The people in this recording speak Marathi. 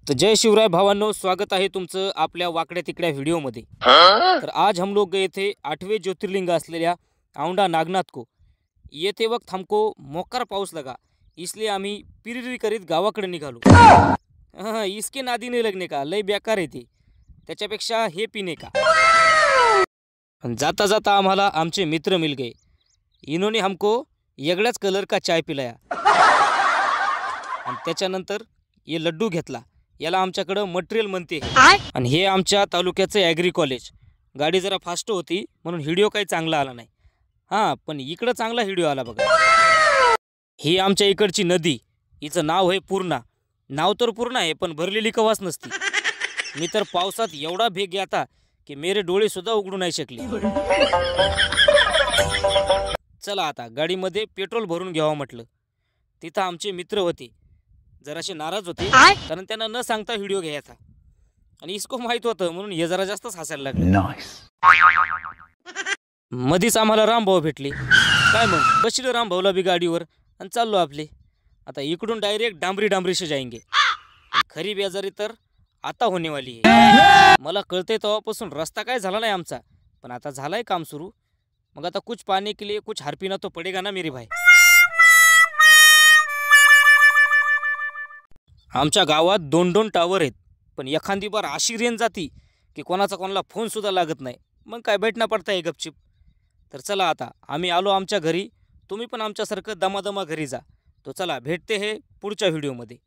तो जय शिवराय भावांनो, स्वागत आहे तुमचं आपल्या वाकड्या तिकड्या व्हिडिओमध्ये। तर आज हम लोग गए थे 8वें ज्योतिर्लिंग असलेल्या औंढा नागनाथ को। येते वक्त हमको मोकार पाऊस लगा, इसलिए आम्ही पिरिरी करीत गावाकडे निघालो। इसके नादी नहीं लगने का, लय बेकार आहे ते, त्याच्यापेक्षा हे पिणे का। जाता जाता आम्हाला आमचे मित्र मिल गए, इन्होंने हमको वेगळ्याच कलर का चाय पिलाया आणि त्याच्यानंतर ये लड्डू घेतला, याला आमच्याकडे मटेरियल म्हणते। आणि हे आमच्या तालुक्याचे ॲग्री कॉलेज। गाडी जरा फास्ट होती म्हणून व्हिडिओ काही चांगला आला नाही, हां पण इकडं चांगला व्हिडिओ आला बघा। ही आमच्या इकडची नदी, हिचं नाव आहे पूर्णा। नाव तर पूर्ण आहे पण भरलेली कवाच नसती। मी तर पावसात एवढा भेग घेता की मेरे डोळे सुद्धा उघडू नाही शकले। चला आता गाडीमध्ये पेट्रोल भरून घ्यावं म्हटलं। तिथं आमचे मित्र होते, जराशे नाराज होते कारण त्यांना न सांगता व्हिडिओ घ्यायचा आणि इसको माहित होतं म्हणून हे जरा जास्तच हसायला लागले। मधीच आम्हाला रामभाऊ भेटले। काय मग बसलो रामभाऊला बी गाडीवर आणि चाललो आपले। आता इकडून डायरेक्ट डांबरी से जाएंगे। खरी बेजारी तर आता होने वाली आहे। मला कळते तेव्हापासून रस्ता काय झाला नाही आमचा, पण आता झालाय काम सुरू। मग आता कुछ पाने के लिए कुछ हारपीना तो पडेगा ना मेरे भाई। आमच्या गावात 2-2 टावर आहेत, पण एखादी बार अशी रेंज जाती की कोणाचा कोणाला फोन सुद्धा लागत नाही। मग काय बैठना पडता है गपचिप। तर चला आता आम्ही आलो आमच्या घरी, तुम्ही पण आमच्यासारखं दमादमा घरी जा। तो चला भेटते हे पुढच्या व्हिडिओमध्ये।